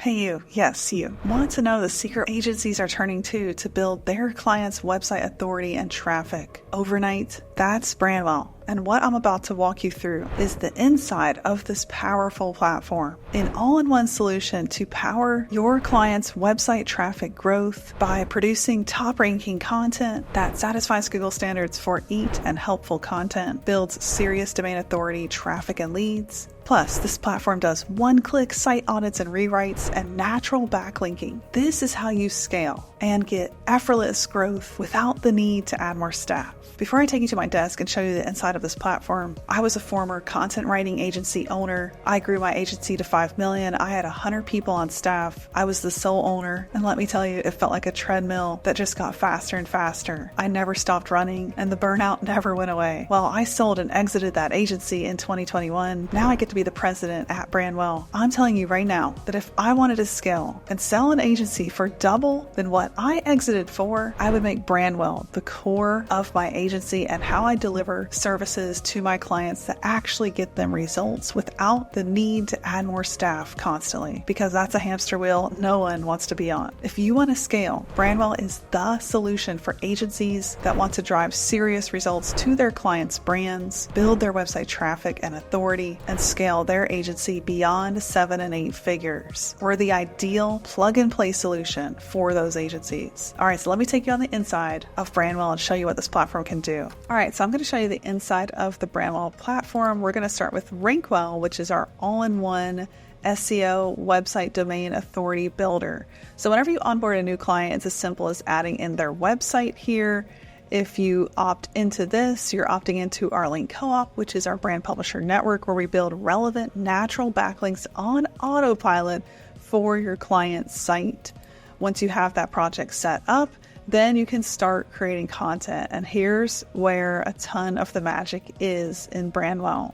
Hey you, yes you. Want to know the secret agencies are turning to build their clients' website authority and traffic overnight? That's BrandWell. And what I'm about to walk you through is the inside of this powerful platform. An all-in-one solution to power your clients' website traffic growth by producing top-ranking content that satisfies Google standards for eat and helpful content, builds serious domain authority, traffic, and leads. Plus, this platform does one-click site audits and rewrites and natural backlinking. This is how you scale and get effortless growth without the need to add more staff. Before I take you to my desk and show you the inside of this platform, I was a former content writing agency owner. I grew my agency to 5 million. I had 100 people on staff. I was the sole owner. And let me tell you, it felt like a treadmill that just got faster and faster. I never stopped running and the burnout never went away. Well, I sold and exited that agency in 2021. Now I get to be the president at BrandWell. I'm telling you right now that if I wanted to scale and sell an agency for double than what I exited for, I would make BrandWell the core of my agency and how I deliver services to my clients that actually get them results without the need to add more staff constantly, because that's a hamster wheel no one wants to be on. If you want to scale, BrandWell is the solution for agencies that want to drive serious results to their clients' brands, build their website traffic and authority, and scale their agency beyond 7 and 8 figures. We're the ideal plug-and-play solution for those agencies. All right, so let me take you on the inside of BrandWell and show you what this platform can do. All right, so I'm going to show you the inside of the BrandWell platform. We're going to start with RankWell, which is our all-in-one SEO website domain authority builder. So whenever you onboard a new client, it's as simple as adding in their website here. If you opt into this, you're opting into our link co-op, which is our brand publisher network, where we build relevant natural backlinks on autopilot for your client's site. Once you have that project set up, then you can start creating content. And here's where a ton of the magic is in BrandWell.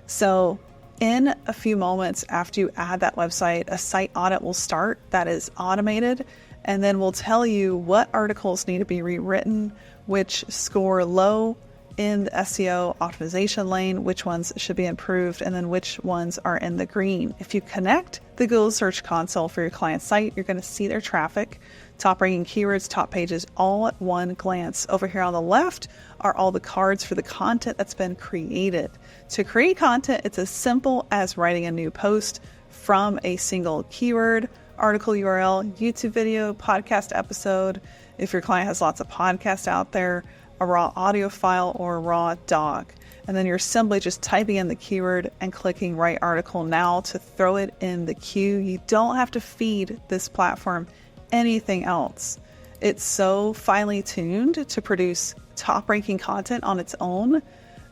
So in a few moments after you add that website, a site audit will start that is automated, and then we'll tell you what articles need to be rewritten, which score low in the SEO optimization lane, which ones should be improved, and then which ones are in the green. If you connect the Google Search Console for your client's site, you're going to see their traffic, top ranking keywords, top pages, all at one glance. Over here on the left are all the cards for the content that's been created. To create content, it's as simple as writing a new post from a single keyword, article URL, YouTube video, podcast episode. If your client has lots of podcasts out there, a raw audio file or a raw doc. And then you're simply just typing in the keyword and clicking write article now to throw it in the queue. You don't have to feed this platform anything else. It's so finely tuned to produce top ranking content on its own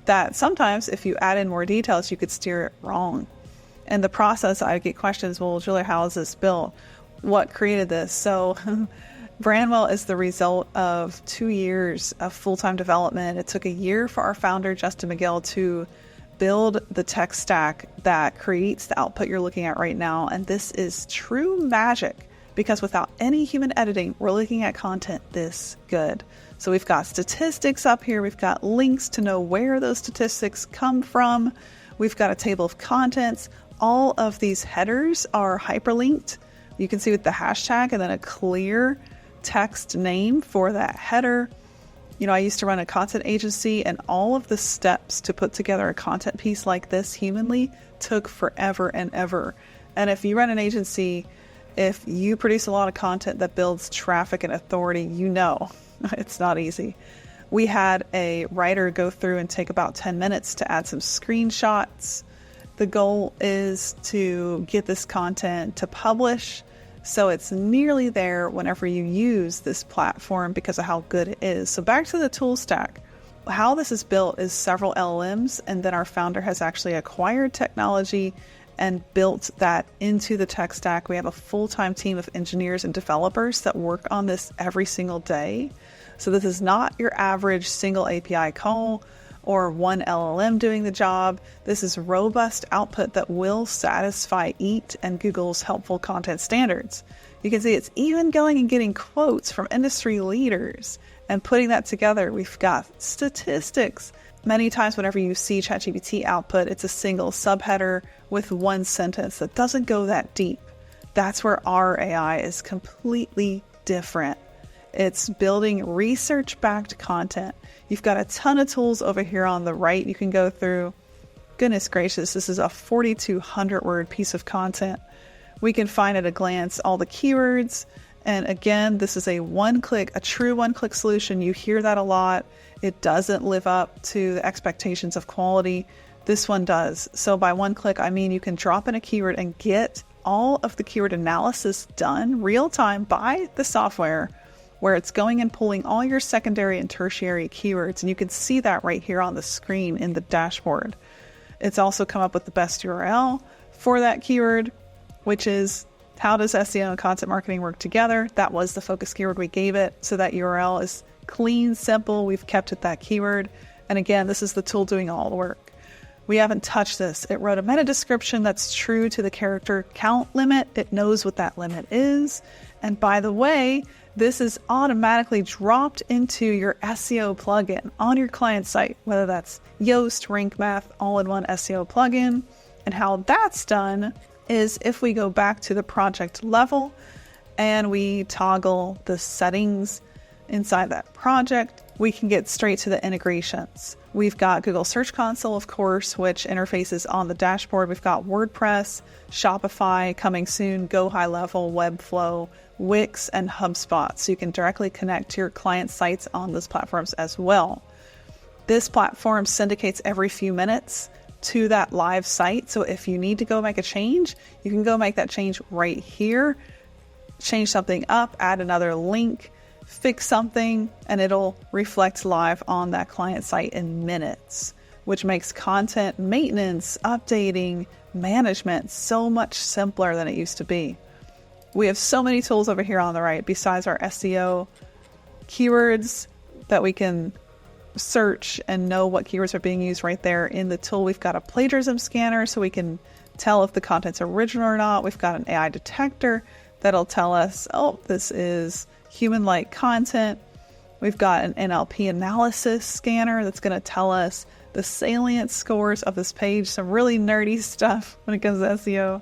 that sometimes if you add in more details, you could steer it wrong. In the process, I get questions, well, Julia, how is this built? What created this? So BrandWell is the result of 2 years of full-time development. It took a year for our founder, Justin McGill, to build the tech stack that creates the output you're looking at right now. And this is true magic, because without any human editing, we're looking at content this good. So we've got statistics up here. We've got links to know where those statistics come from. We've got a table of contents. All of these headers are hyperlinked. You can see with the hashtag and then a clear text name for that header. You know, I used to run a content agency, and all of the steps to put together a content piece like this humanly took forever and ever. And if you run an agency, if you produce a lot of content that builds traffic and authority, you know it's not easy. We had a writer go through and take about 10 minutes to add some screenshots. The goal is to get this content to publish, so it's nearly there whenever you use this platform because of how good it is. So back to the tool stack. How this is built is several LLMs, and then our founder has actually acquired technology and built that into the tech stack. We have a full-time team of engineers and developers that work on this every single day. So this is not your average single API call or one LLM doing the job. This is robust output that will satisfy EAT and Google's helpful content standards. You can see it's even going and getting quotes from industry leaders and putting that together. We've got statistics. Many times whenever you see ChatGPT output, it's a single subheader with one sentence that doesn't go that deep. That's where our AI is completely different. It's building research-backed content. You've got a ton of tools over here on the right you can go through. Goodness gracious, this is a 4,200 word piece of content. We can find at a glance all the keywords. And again, this is a true one-click solution. You hear that a lot. It doesn't live up to the expectations of quality. This one does. So by one click, I mean you can drop in a keyword and get all of the keyword analysis done real time by the software, where it's going and pulling all your secondary and tertiary keywords. And you can see that right here on the screen in the dashboard. It's also come up with the best URL for that keyword, which is how does SEO and content marketing work together? That was the focus keyword we gave it. So that URL is clean, simple. We've kept it that keyword. And again, this is the tool doing all the work. We haven't touched this. It wrote a meta description that's true to the character count limit. It knows what that limit is. And by the way, this is automatically dropped into your SEO plugin on your client site, whether that's Yoast, Rank Math, all-in-one SEO plugin. And how that's done is if we go back to the project level and we toggle the settings inside that project, we can get straight to the integrations. We've got Google Search Console, of course, which interfaces on the dashboard. We've got WordPress, Shopify coming soon, Go High Level, Webflow, Wix, and HubSpot. So you can directly connect to your client sites on those platforms as well. This platform syndicates every few minutes to that live site. So if you need to go make a change, you can go make that change right here, change something up, add another link, fix something, and it'll reflect live on that client site in minutes, which makes content maintenance, updating, management so much simpler than it used to be. We have so many tools over here on the right besides our SEO keywords that we can search and know what keywords are being used right there in the tool. We've got a plagiarism scanner so we can tell if the content's original or not. We've got an AI detector that'll tell us, oh, this is human-like content. We've got an NLP analysis scanner that's going to tell us the salient scores of this page, some really nerdy stuff when it comes to SEO.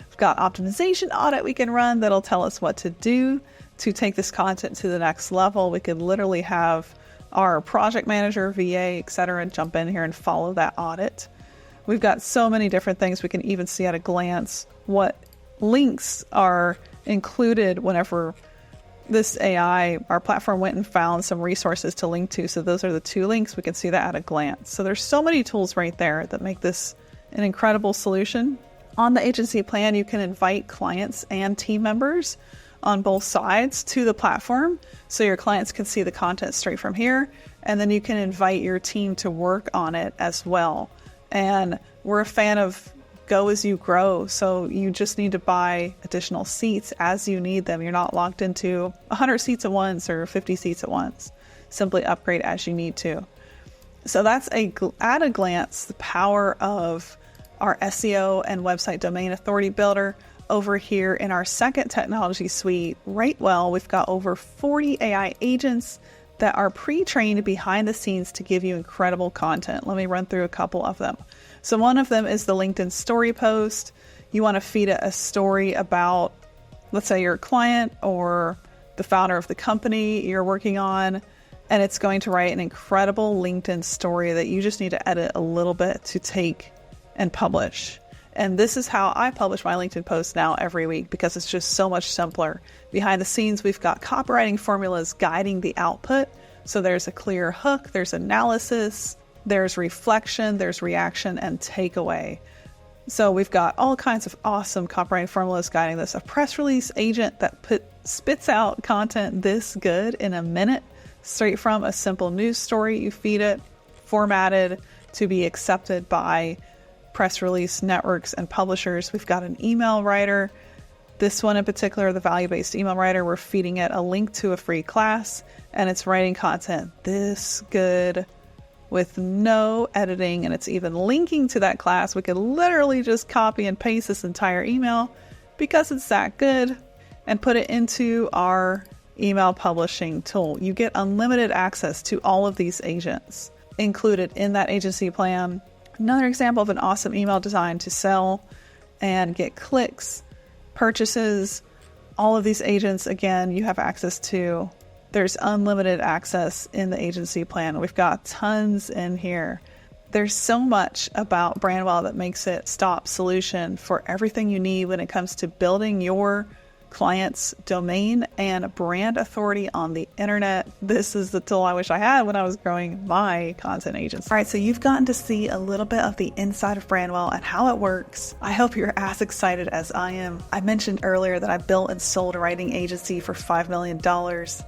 We've got optimization audit we can run that'll tell us what to do to take this content to the next level. We could literally have our project manager, VA, etc., jump in here and follow that audit. We've got so many different things. We can even see at a glance what links are included whenever this AI, our platform, went and found some resources to link to. So those are the 2 links. We can see that at a glance. So there's so many tools right there that make this an incredible solution. On the agency plan, you can invite clients and team members on both sides to the platform. So your clients can see the content straight from here. And then you can invite your team to work on it as well. And we're a fan of go as you grow. So you just need to buy additional seats as you need them. You're not locked into 100 seats at once or 50 seats at once. Simply upgrade as you need to. So that's at a glance, the power of our SEO and website domain authority builder. Over here in our second technology suite, BrandWell, we've got over 40 AI agents that are pre-trained behind the scenes to give you incredible content. Let me run through a couple of them. So one of them is the LinkedIn story post. You want to feed it a story about, let's say, your client or the founder of the company you're working on, and it's going to write an incredible LinkedIn story that you just need to edit a little bit to take and publish. And this is how I publish my LinkedIn posts now every week because it's just so much simpler. Behind the scenes, we've got copywriting formulas guiding the output. So there's a clear hook, there's analysis, there's reflection, there's reaction, and takeaway. So we've got all kinds of awesome copywriting formulas guiding this. A press release agent that spits out content this good in a minute, straight from a simple news story. You feed it, formatted to be accepted by press release networks and publishers. We've got an email writer. This one in particular, the value-based email writer, we're feeding it a link to a free class, and it's writing content this good with no editing, and it's even linking to that class. We could literally just copy and paste this entire email because it's that good and put it into our email publishing tool. You get unlimited access to all of these agents included in that agency plan. Another example of an awesome email design to sell and get clicks purchases. All of these agents, again, you have access to. There's unlimited access in the agency plan. We've got tons in here. There's so much about BrandWell that makes it stop solution for everything you need when it comes to building your client's domain and brand authority on the internet. This is the tool I wish I had when I was growing my content agency. All right, so you've gotten to see a little bit of the inside of BrandWell and how it works. I hope you're as excited as I am. I mentioned earlier that I built and sold a writing agency for $5 million.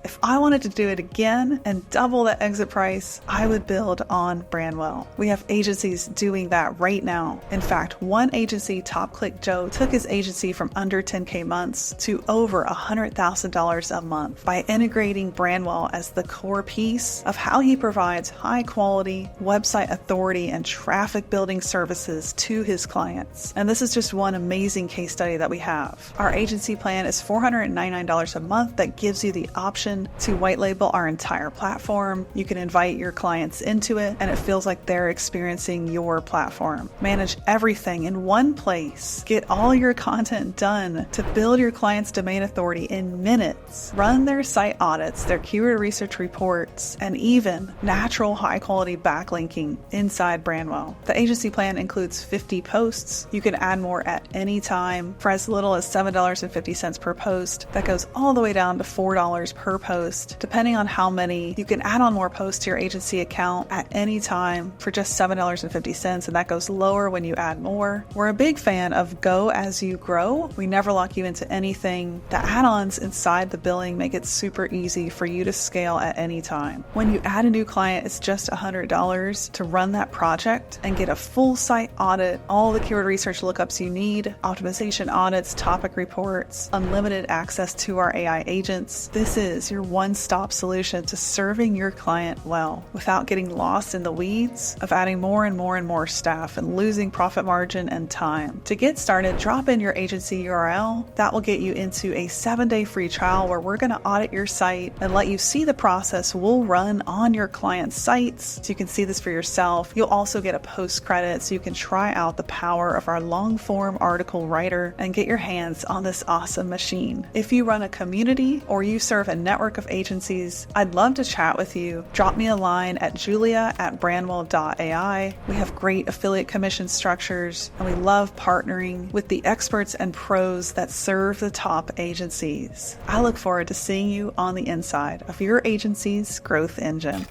If I wanted to do it again and double the exit price, I would build on BrandWell. We have agencies doing that right now. In fact, one agency, Top Click Joe, took his agency from under 10K months to over $100,000 a month by integrating BrandWell as the core piece of how he provides high quality website authority and traffic building services to his clients. And this is just one amazing case study that we have. Our agency plan is $499 a month that gives you the option to white label our entire platform. You can invite your clients into it and it feels like they're experiencing your platform. Manage everything in one place. Get all your content done to build your clients' domain authority in minutes. Run their site audits, their keyword research reports, and even natural high quality backlinking inside BrandWell. The agency plan includes 50 posts. You can add more at any time for as little as $7.50 per post. That goes all the way down to $4 per post. Depending on how many, you can add on more posts to your agency account at any time for just $7.50, and that goes lower when you add more. We're a big fan of go as you grow. We never lock you into anything. The add-ons inside the billing make it super easy for you to scale at any time. When you add a new client, it's just $100 to run that project and get a full site audit, all the keyword research lookups you need, optimization audits, topic reports, unlimited access to our AI agents. This is your one-stop solution to serving your client well without getting lost in the weeds of adding more and more and more staff and losing profit margin and time. To get started, drop in your agency URL. That will get you into a 7-day free trial where we're going to audit your site and let you see the process we'll run on your client's sites so you can see this for yourself. You'll also get a post credit so you can try out the power of our long form article writer and get your hands on this awesome machine. If you run a community or you serve a network of agencies, I'd love to chat with you. Drop me a line at julia@brandwell.ai. We have great affiliate commission structures and we love partnering with the experts and pros that serve the top agencies. I look forward to seeing you on the inside of your agency's growth engine.